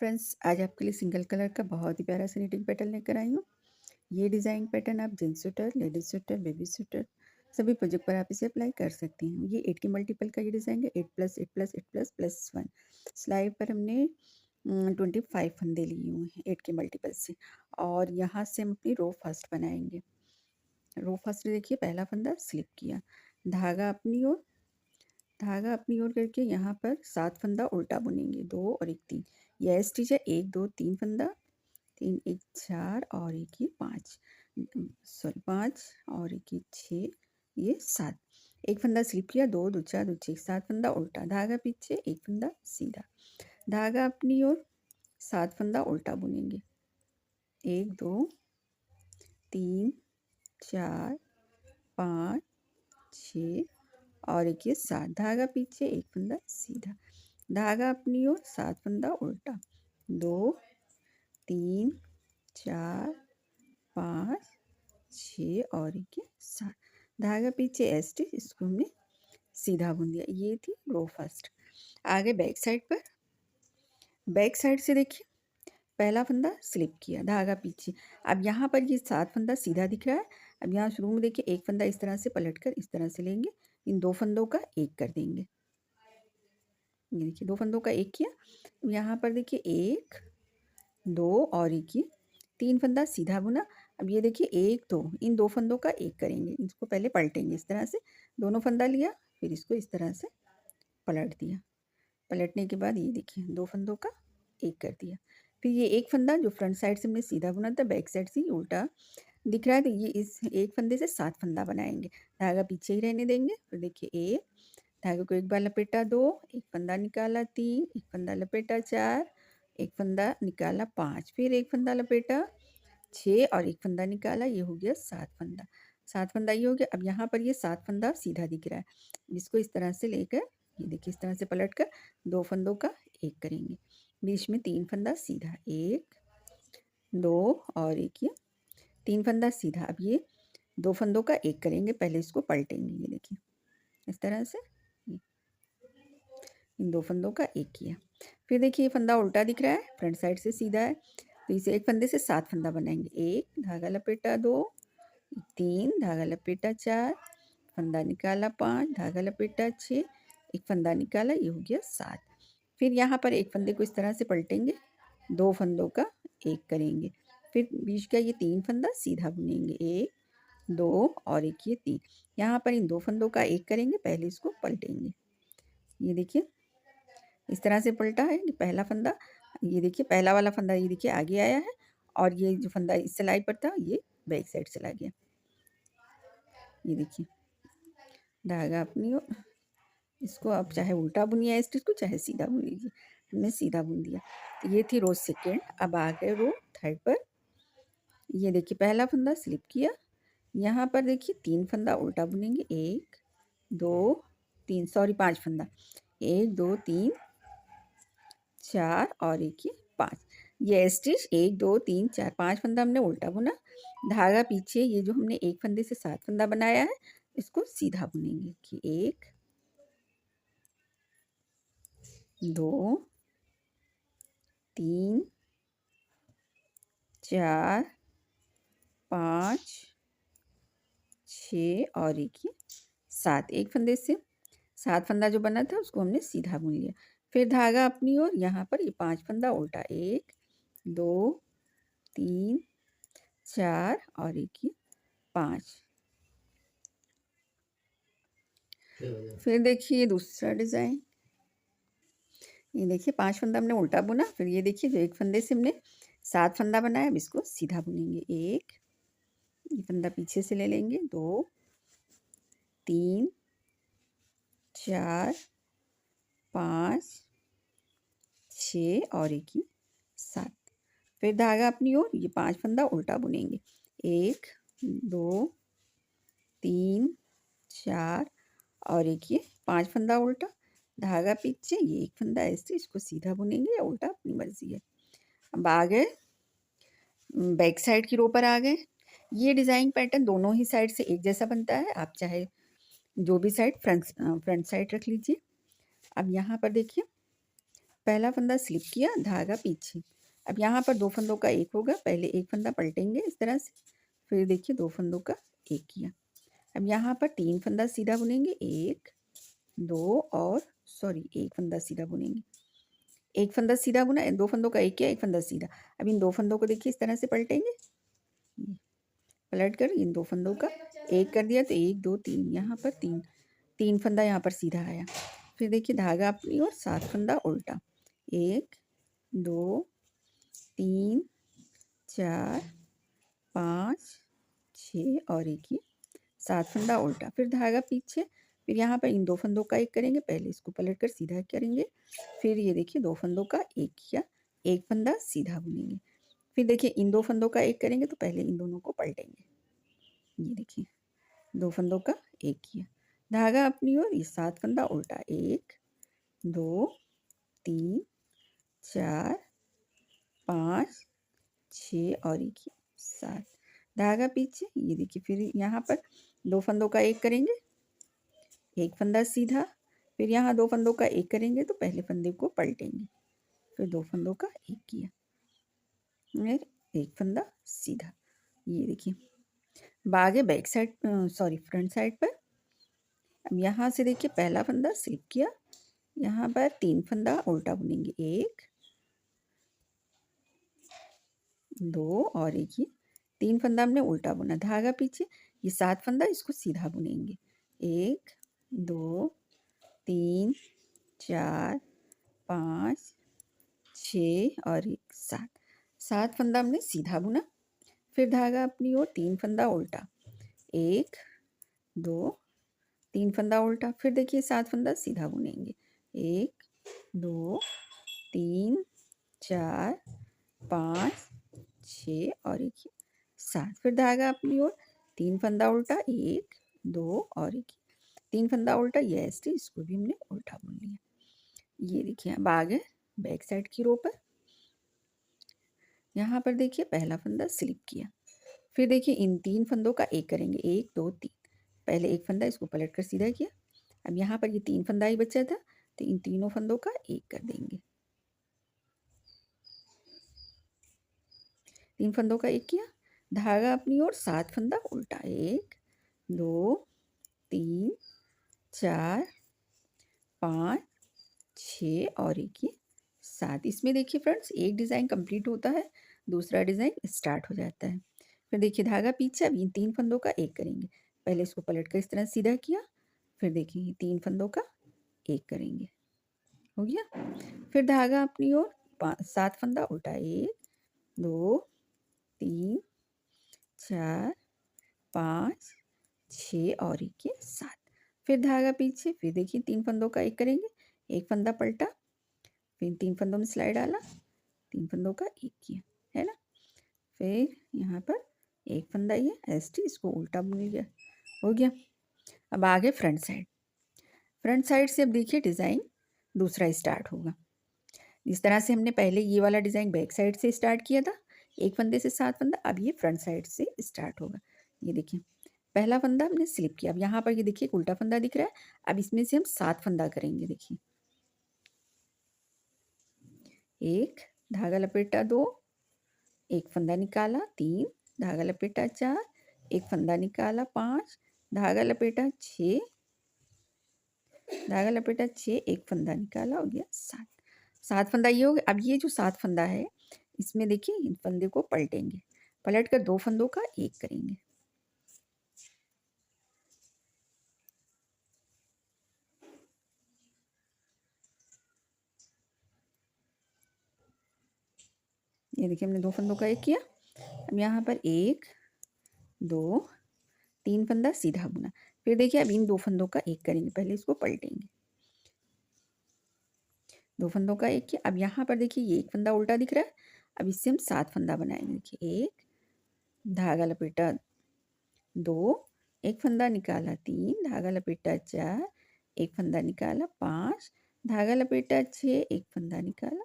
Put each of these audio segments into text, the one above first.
Friends, आज आपके लिए सिंगल कलर का बहुत ही प्यारा सा निटिंग पैटर्न लेकर आई हूँ। ये डिज़ाइन पैटर्न आप gents sweater, ladies sweater, baby sweater सभी प्रोजेक्ट पर आप इसे अप्लाई कर सकती हैं। ये 8 के मल्टीपल का ये डिज़ाइन है, 8 प्लस 8 प्लस 8 प्लस प्लस 1। सिलाई पर हमने 25 फंदे लिए हुए हैं 8 के मल्टीपल से, और यहाँ से हम अपनी रो फर्स्ट बनाएंगे। रो फर्स्ट देखिए, पहला फंदा स्लिप किया, धागा अपनी ओर, धागा अपनी ओर करके यहाँ पर 7 फंदा उल्टा बुनेंगे, 2 और 1 3। यह स्टिच है, 1 2 3 फंदा, 3 1 4 और 1 ये 5, सॉरी 5 और 1 ये 6, ये 7। एक फंदा स्लिप किया, 2 2 4 2 6 7 फंदा उल्टा, धागा पीछे, एक फंदा सीधा, धागा अपनी ओर, 7 फंदा उल्टा बुनेंगे, 1 2 3 4 5 6 और 1 ये 7, धागा पीछे, एक फंदा सीधा, धागा अपनी ओर, 7 फंदा उल्टा, 2 3 4 5 6 और 1 ये 7, धागा पीछे स्टिच, इसको हमने सीधा बुन दिया। ये थी रो फर्स्ट। आगे बैक साइड पर, बैक साइड से देखिए, पहला फंदा स्लिप किया, धागा पीछे। अब यहाँ पर ये 7 फंदा सीधा दिख रहा है। अब यहाँ शुरू में देखिए, एक फंदा इस तरह से पलटकर इस तरह से लेंगे, इन 2 फंदों का एक कर देंगे। ये देखिए, 2 फंदों का एक किया। यहाँ पर देखिए 1 2 और 1 ये 3 फंदा सीधा बुना। अब ये देखिए 1 2, इन 2 फंदों का एक करेंगे, इसको पहले पलटेंगे इस तरह से, दोनों फंदा लिया, फिर इसको इस तरह से पलट दिया। पलटने के बाद ये देखिए 2 फंदों का एक कर दिया। फिर ये एक फंदा जो फ्रंट साइड से हमने सीधा बुना था, बैक साइड से उल्टा दिख रहा है, तो ये इस एक फंदे से 7 फंदा बनाएंगे, धागा पीछे ही रहने देंगे। फिर देखिए 1, धागे को एक बार लपेटा, 2, एक फंदा निकाला, 3, एक फंदा लपेटा, 4, एक फंदा निकाला, 5, फिर एक फंदा लपेटा, 6 और एक फंदा निकाला, ये हो गया 7 फंदा। 7 फंदा ये हो गया। अब यहाँ पर ये 7 फंदा सीधा दिख रहा है, इसको इस तरह से लेकर, ये देखिए इस तरह से पलट कर 2 फंदों का एक करेंगे, बीच में 3 फंदा सीधा, 1 2 और 1 ये 3 फंदा सीधा। अब ये 2 फंदों का एक करेंगे, पहले इसको पलटेंगे, ये देखिए इस तरह से, इन 2 फंदों का एक किया। फिर देखिए ये फंदा उल्टा दिख रहा है, फ्रंट साइड से सीधा है, तो इसे एक फंदे से 7 फंदा बनाएंगे, 1 धागा लपेटा, 2 3 धागा लपेटा, 4 फंदा निकाला, 5 धागा लपेटा, 6 एक फंदा निकाला, ये हो गया 7। फिर यहाँ पर एक फंदे को इस तरह से पलटेंगे, 2 फंदों का एक करेंगे, फिर बीच का ये 3 फंदा सीधा बुनेंगे, 1 2 और 1 ये 3। यहाँ पर इन 2 फंदों का एक करेंगे, पहले इसको पलटेंगे, ये देखिए इस तरह से पलटा है कि पहला फंदा, ये देखिए पहला वाला फंदा ये देखिए आगे आया है, और ये जो फंदा इस सिलाई पर था ये बैक साइड चला गया। ये देखिए धागा अपनी ओर, इसको आप चाहे उल्टा बुनिए स्टिच को, चाहे सीधा बुन लीजिए, हमने सीधा बुन दिया। तो ये थी रो सेकेंड। अब आ गए रो थर्ड पर। ये देखिए पहला फंदा स्लिप किया, यहाँ पर देखिए 3 फंदा उल्टा बुनेंगे, 1 2 3, सॉरी 5 फंदा, 1 2 3 4 और 1 ये 5। ये स्टिच 1 2 3 4 5 फंदा हमने उल्टा बुना, धागा पीछे, ये जो हमने एक फंदे से 7 फंदा बनाया है, इसको सीधा बुनेंगे कि 1 2 3 4 5 6 और 1 ये 7। एक फंदे से 7 फंदा जो बना था उसको हमने सीधा बुन लिया। फिर धागा अपनी ओर, यहाँ पर ये 5 फंदा उल्टा, 1 2 3 4 और 1 ये 5। फिर देखिए दूसरा डिज़ाइन, ये देखिए 5 फंदा हमने उल्टा बुना, फिर ये देखिए जो एक फंदे से हमने 7 फंदा बनाया, अब इसको सीधा बुनेंगे, 1 ये फंदा पीछे से ले लेंगे, 2 3 4 5 6 और 1 ये 7। फिर धागा अपनी ओर, ये 5 फंदा उल्टा बुनेंगे, 1 2 3 4 और 1 ये 5 फंदा उल्टा, धागा पीछे, ये एक फंदा ऐसे, इसको सीधा बुनेंगे या उल्टा अपनी मर्जी है। अब आ गए बैक साइड की रो पर आ गए। ये डिज़ाइन पैटर्न दोनों ही साइड से एक जैसा बनता है, आप चाहे जो भी साइड फ्रंट साइड रख लीजिए। अब यहाँ पर देखिए पहला फंदा स्लिप किया, धागा पीछे। अब यहाँ पर 2 फंदों का एक होगा, पहले एक फंदा पलटेंगे इस तरह से, फिर देखिए 2 फंदों का एक किया। अब यहाँ पर 3 फंदा सीधा बुनेंगे, 1 2 और सॉरी 1 फंदा सीधा बुनेंगे। 1 फंदा सीधा बुना, 2 फंदों का एक किया, 1 फंदा सीधा। अब इन 2 फंदों को देखिए इस तरह से पलटेंगे, पलट कर इन 2 फंदों का एक कर दिया, तो 1 2 3 यहाँ पर 3 फंदा यहाँ पर सीधा आया। फिर देखिए धागा अपनी ओर, 7 फंदा उल्टा, 1 2 3 4 5 6 और एक ये 7 फंदा उल्टा, फिर धागा पीछे। फिर यहाँ पर इन 2 फंदों का एक करेंगे, पहले इसको पलट कर सीधा करेंगे, फिर ये देखिए 2 फंदों का एक किया, 1 फंदा सीधा बुनेंगे। फिर देखिए इन 2 फंदों का एक करेंगे, तो पहले इन दोनों को पलटेंगे, ये देखिए 2 फंदों का एक किया, धागा अपनी ओर, ये 7 फंदा उल्टा, 1 2 3 4 5 6 और एक 7, धागा पीछे। ये देखिए फिर यहाँ पर 2 फंदों का एक करेंगे, 1 फंदा सीधा, फिर यहाँ 2 फंदों का एक करेंगे, तो पहले फंदे को पलटेंगे, फिर 2 फंदों का एक किया, फिर 1 फंदा सीधा। ये देखिए अब आगे back side sorry front side पर। अब यहाँ से देखिए पहला फंदा स्लिप किया, यहाँ पर 3 फंदा उल्टा बुनेंगे, 1 2 और एक ये 3 फंदा हमने उल्टा बुना, धागा पीछे, ये 7 फंदा इसको सीधा बुनेंगे, 1 2 3 4 5 6 और एक 7 फंदा हमने सीधा बुना। फिर धागा अपनी ओर, 3 फंदा उल्टा, 1 2 3 फंदा उल्टा, फिर देखिए 7 फंदा सीधा बुनेंगे, 1 2 3 4 5 6 और एक 7, फिर धागा अपनी ओर, 3 फंदा उल्टा, 1 2 और एक 3 फंदा उल्टा, ये ऐसे इसको भी हमने उल्टा बुन लिया। ये देखिए अब आगे बैक साइड की रो पर। यहाँ पर देखिए पहला फंदा स्लिप किया, फिर देखिए इन 3 फंदों का एक करेंगे, 1 2 3, पहले एक फंदा इसको पलट कर सीधा किया। अब यहाँ पर ये 3 फंदा ही बचा था, तो इन तीनों फंदों का एक कर देंगे, 3 फंदों का एक किया, धागा अपनी ओर, 7 फंदा उल्टा, 1 2 3 4 5 6 और एक ये 7। इसमें देखिए फ्रेंड्स एक डिज़ाइन कंप्लीट होता है, दूसरा डिज़ाइन स्टार्ट हो जाता है। फिर देखिए धागा पीछे, अब इन 3 फंदों का एक करेंगे, पहले इसको पलट कर इस तरह सीधा किया, फिर देखिए 3 फंदों का एक करेंगे, हो गया। फिर धागा अपनी ओर, 7 फंदा उल्टा, 1 2 3 4 5 6 और एक ये 7, फिर धागा पीछे, फिर देखिए 3 फंदों का एक करेंगे, एक फंदा पलटा, फिर 3 फंदों में सिलाई डाला, 3 फंदों का एक किया, है ना। फिर यहाँ पर एक फंदा ये एसटी, इसको उल्टा बुन लिया, हो गया। अब आगे फ्रंट साइड। फ्रंट साइड से अब देखिए डिज़ाइन दूसरा स्टार्ट होगा। इस तरह से हमने पहले ये वाला डिज़ाइन बैक साइड से स्टार्ट किया था, एक फंदे से 7 फंदा, अब ये फ्रंट साइड से स्टार्ट होगा। ये देखिए पहला फंदा हमने स्लिप किया, अब यहाँ पर ये देखिए उल्टा फंदा दिख रहा है, अब इसमें से हम 7 फंदा करेंगे। देखिए 1 धागा लपेटा, 2 एक फंदा निकाला, 3 धागा लपेटा, 4 एक फंदा निकाला, 5 धागा लपेटा, 6 धागा लपेटा, 6 एक फंदा निकाला, हो गया 7 फंदा ये हो गया। अब ये जो 7 फंदा है, इसमें देखिए इन फंदे को पलटेंगे, पलट कर 2 फंदों का एक करेंगे, ये देखिए हमने 2 फंदों का एक किया। अब यहाँ पर 1 2 3 फंदा सीधा बुना, फिर देखिए अब इन 2 फंदों का एक करेंगे, पहले इसको पलटेंगे, 2 फंदों का एक किया। अब यहाँ पर देखिए ये एक फंदा उल्टा दिख रहा है, अब इससे हम 7 फंदा बनाएंगे। देखिए 1 धागा लपेटा, 2 एक फंदा निकाला, 3 धागा लपेटा, 4 एक फंदा निकाला, 5 धागा लपेटा, 6 एक फंदा निकाला,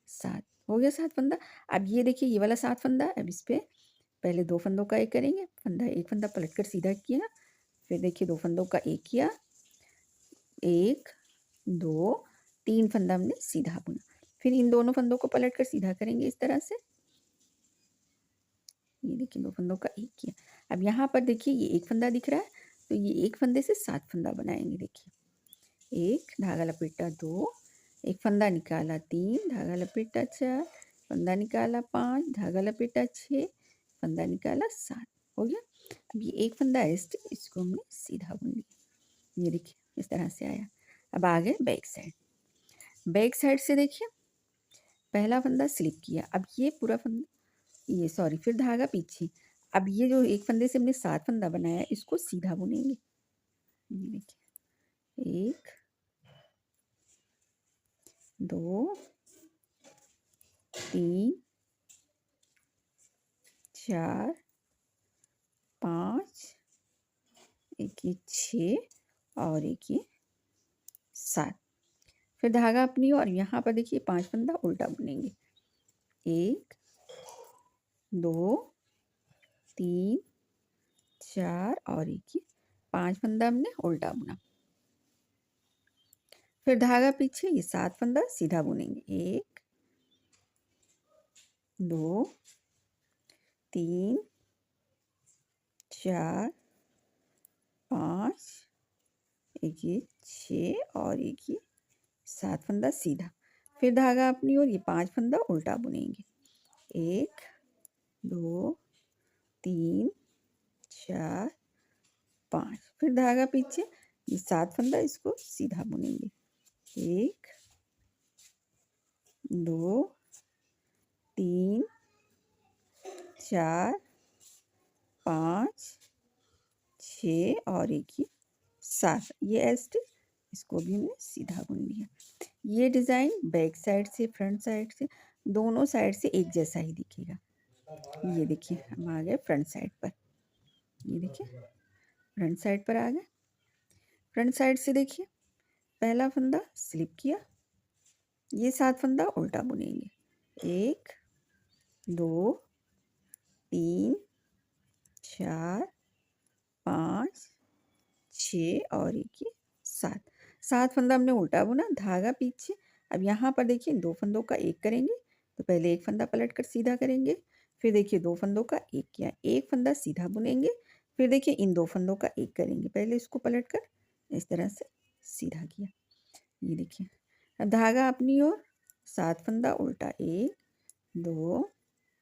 7 हो गया 7 फंदा। अब ये देखिए ये वाला 7 फंदा, अब इस पे पहले 2 फंदों का एक करेंगे, फंदा एक फंदा पलट कर सीधा किया, फिर देखिए 2 फंदों का एक किया, 1 2 3 फंदा हमने सीधा बुना, फिर इन दोनों फंदों को पलट कर सीधा करेंगे इस तरह से। ये देखिए 2 फंदों का एक किया। अब यहाँ पर देखिए ये एक फंदा दिख रहा है, तो ये एक फंदे से 7 फंदा बनाएंगे। देखिए 1 धागा लपेटा 2, एक फंदा निकाला 3 धागा लपेटा 4, फंदा निकाला 5 धागा लपेटा 6, फंदा निकाला 7। हो गया। अब ये एक फंदा एस्ट इसको हमने सीधा बुन लिया। ये देखिए इस तरह से आया। अब आगे बैक साइड। बैक साइड से देखिए पहला फंदा स्लिप किया। अब ये पूरा फंदा ये सॉरी फिर धागा पीछे। अब ये जो एक फंदे से हमने 7 फंदा बनाया है इसको सीधा बुनेंगे। ये देखिए 1 2 3 4 5 एक ये 6 और एक ये 7। फिर धागा अपनी और यहाँ पर देखिए 5 फंदा उल्टा बुनेंगे। 1 2 3 4 और एक ये 5 फंदा हमने उल्टा बुना। फिर धागा पीछे ये 7 फंदा सीधा बुनेंगे। 1 2 3 4 5 एक ये 6 और एक ये 7 फंदा सीधा। फिर धागा अपनी ओर ये 5 फंदा उल्टा बुनेंगे। 1 2 3 4 5। फिर धागा पीछे ये 7 फंदा इसको सीधा बुनेंगे। 1 2 3 4 5 6 और एक ये 7। ये एस्ट इसको भी हमने सीधा बुन लिया। ये डिज़ाइन बैक साइड से फ्रंट साइड से दोनों साइड से एक जैसा ही दिखेगा। ये देखिए हम आ गए फ्रंट साइड पर। ये देखिए फ्रंट साइड पर आ गए। फ्रंट साइड से देखिए पहला फंदा स्लिप किया, ये 7 फंदा उल्टा बुनेंगे। 1 2 3 4 5 6 और एक ये 7। 7 फंदा हमने उल्टा बुना, धागा पीछे। अब यहाँ पर देखिए 2 फंदों का एक करेंगे, तो पहले एक फंदा पलट कर सीधा करेंगे। फिर देखिए 2 फंदों का एक किया, एक फंदा सीधा बुनेंगे। फिर देखिए इन 2 फंदों का एक करेंगे, पहले इसको पलट कर इस तरह से सीधा किया। ये देखिए अब धागा अपनी ओर 7 फंदा उल्टा 1 2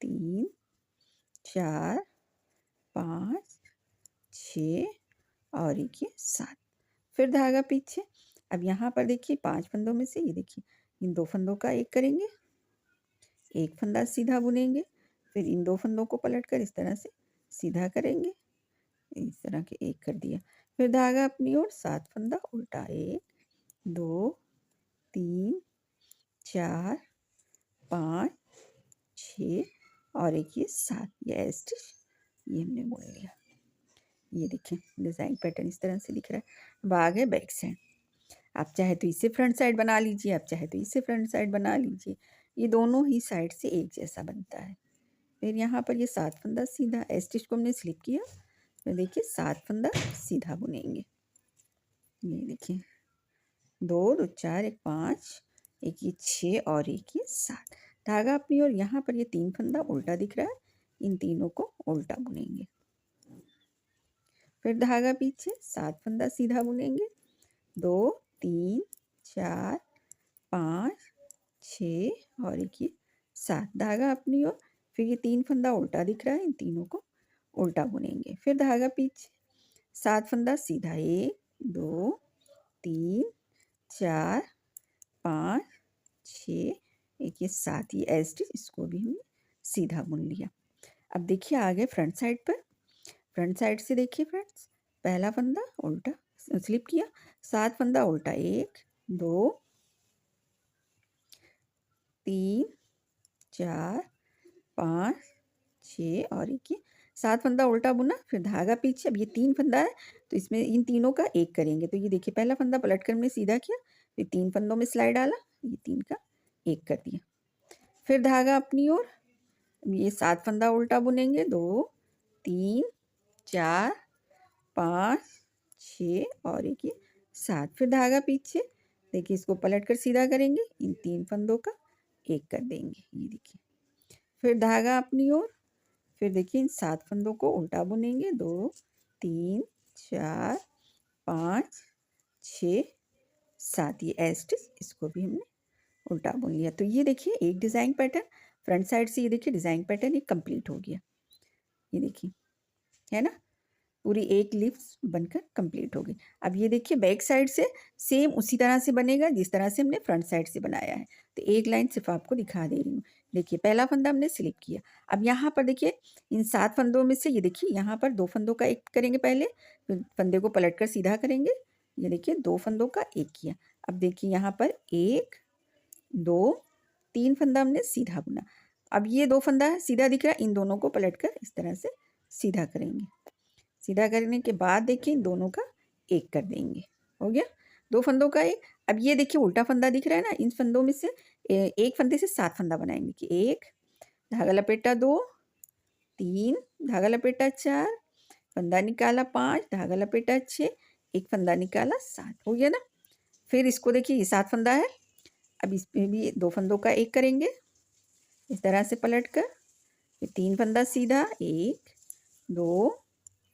3 4 5 6 और एक ये 7। फिर धागा पीछे। अब यहाँ पर देखिए 5 फंदों में से ये देखिए इन 2 फंदों का एक करेंगे, एक फंदा सीधा बुनेंगे। फिर इन 2 फंदों को पलट कर इस तरह से सीधा करेंगे। इस तरह के एक कर दिया। फिर धागा अपनी ओर 7 फंदा उल्टा 1 2 3 4 5 6 और एक ये 7। ये स्टिच ये हमने बुन लिया। ये देखिए डिज़ाइन पैटर्न इस तरह से दिख रहा है। अब आ गए बैक साइड। आप चाहे तो इसे फ्रंट साइड बना लीजिए, आप चाहे तो इसे फ्रंट साइड बना लीजिए। ये दोनों ही साइड से एक जैसा बनता है। फिर यहाँ पर ये 7 फंदा सीधा स्टिच को हमने स्लिप किया, तो देखिए 7 फंदा सीधा बुनेंगे। ये देखिए 2 2 4 एक 5 एक ये 6 और एक ये 7। धागा अपनी और यहाँ पर ये 3 फंदा उल्टा दिख रहा है, इन तीनों को उल्टा बुनेंगे। फिर धागा पीछे 7 फंदा सीधा बुनेंगे। 2 3 4 5 6 और एक ये 7। धागा अपनी ओर। फिर ये 3 फंदा उल्टा दिख रहा है, इन तीनों को उल्टा बुनेंगे। फिर धागा पीछे 7 फंदा सीधा 1 2 3 4 5 6 एक ये 7। ये एस्टिच इसको भी हमने सीधा बुन लिया। अब देखिए आगे फ्रंट साइड पर। फ्रंट साइड से देखिए फ्रेंड्स पहला फंदा उल्टा स्लिप किया, 7 फंदा उल्टा 1 2 3 4 5 6 और एक ये 7 फंदा उल्टा बुना। फिर धागा पीछे। अब ये 3 फंदा है, तो इसमें इन तीनों का एक करेंगे। तो ये देखिए पहला फंदा पलट कर हमने सीधा किया, फिर 3 फंदों में सिलाई डाला, ये 3 का एक कर दिया। फिर धागा अपनी ओर। ये 7 फंदा उल्टा बुनेंगे। 2 3 4 5 6 और एक ये 7। फिर धागा पीछे। देखिए इसको पलट कर सीधा करेंगे, इन 3 फंदों का एक कर देंगे, ये देखिए। फिर धागा अपनी ओर, फिर देखिए इन 7 फंदों को उल्टा बुनेंगे, 2 3 4 5 6 7, ये ए स्टिच, इसको भी हमने उल्टा बुन लिया। तो ये देखिए एक डिज़ाइन पैटर्न फ्रंट साइड से, ये देखिए डिज़ाइन पैटर्न ये कंप्लीट हो गया, ये देखिए, है ना, पूरी एक लीव्स बनकर कंप्लीट हो गई। अब ये देखिए बैक साइड से सेम उसी तरह से बनेगा जिस तरह से हमने फ्रंट साइड से बनाया है। तो एक लाइन सिर्फ आपको दिखा दे रही हूँ। देखिए पहला फंदा हमने स्लिप किया। अब यहाँ पर देखिए इन 7 फंदों में से ये देखिए यहाँ पर 2 फंदों का एक करेंगे पहले, फिर फंदे को पलट कर सीधा करेंगे। ये देखिए 2 फंदों का एक किया। अब देखिए यहाँ पर 1 2 3 फंदा हमने सीधा बुना। अब ये 2 फंदा है सीधा दिख रहा है, इन दोनों को पलट कर इस तरह से सीधा करेंगे। सीधा करने के बाद देखिए इन दोनों का एक कर देंगे, हो गया 2 फंदों का एक। अब ये देखिए उल्टा फंदा दिख रहा है ना, इन फंदों में से एक फंदे से 7 फंदा बनाएंगे कि 1 धागा लपेटा 2 3 धागा लपेटा 4 फंदा निकाला 5 धागा लपेटा 6 एक फंदा निकाला 7, हो गया ना। फिर इसको देखिए ये 7 फंदा है, अब इसमें भी 2 फंदों का एक करेंगे इस तरह से पलट कर, फिर 3 फंदा सीधा 1 2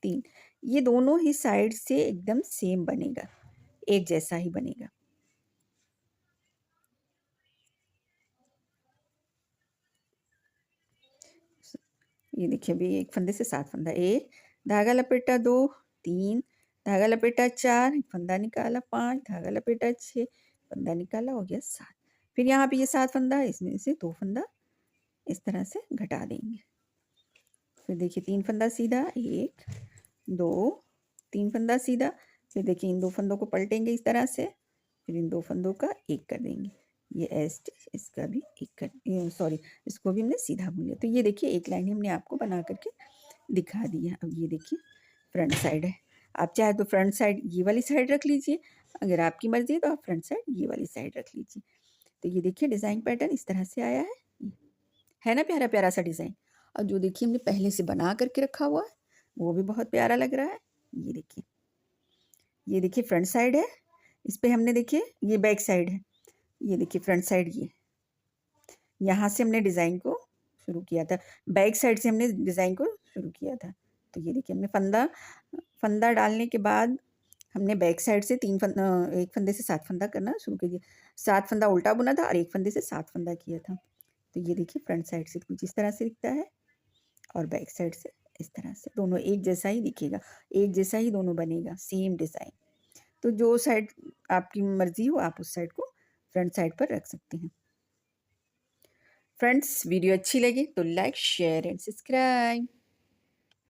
3, ये दोनों ही साइड से एकदम सेम बनेगा, एक जैसा ही बनेगा। ये देखिए अभी एक फंदे से 7 फंदा, 1 धागा लपेटा 2 3 धागा लपेटा 4 एक फंदा निकाला 5 धागा लपेटा 6 फंदा निकाला, हो गया 7। फिर यहाँ पे ये 7 फंदा है, इसमें से 2 फंदा इस तरह से घटा देंगे। फिर देखिए 3 फंदा सीधा 1 2 3 फंदा सीधा, फिर देखिए इन 2 फंदों को पलटेंगे इस तरह से, फिर इन 2 फंदों का एक कर देंगे। ये ए स्टिच, इसका भी एक कर, सॉरी इसको भी हमने सीधा बुन लिया। तो ये देखिए एक लाइन हमने आपको बना करके दिखा दी है। अब ये देखिए फ्रंट साइड है, आप चाहे तो फ्रंट साइड ये वाली साइड रख लीजिए, अगर आपकी मर्जी है तो आप फ्रंट साइड ये वाली साइड रख लीजिए। तो ये देखिए डिज़ाइन पैटर्न इस तरह से आया है ना, प्यारा प्यारा सा डिज़ाइन। और जो देखिए हमने पहले से बना करके रखा हुआ है वो भी बहुत प्यारा लग रहा है। ये देखिए फ्रंट साइड है, इस पे हमने देखिए ये बैक साइड है, ये देखिए फ्रंट साइड, ये यहाँ से हमने डिज़ाइन को शुरू किया था, बैक साइड से हमने डिज़ाइन को शुरू किया था। तो ये देखिए हमने फंदा डालने के बाद हमने बैक साइड से एक फंदे से 7 फंदा करना शुरू कर दिया। 7 फंदा उल्टा बुना था और एक फंदे से 7 फंदा किया था। तो ये देखिए फ्रंट साइड से कुछ इस तरह से दिखता है और बैक साइड से इस तरह से, दोनों एक जैसा ही दिखेगा, एक जैसा ही दोनों बनेगा, सेम डिज़ाइन। तो जो साइड आपकी मर्ज़ी हो आप उस साइड को फ्रंट साइड पर रख सकते हैं। फ्रेंड्स वीडियो अच्छी लगी तो लाइक शेयर एंड सब्सक्राइब।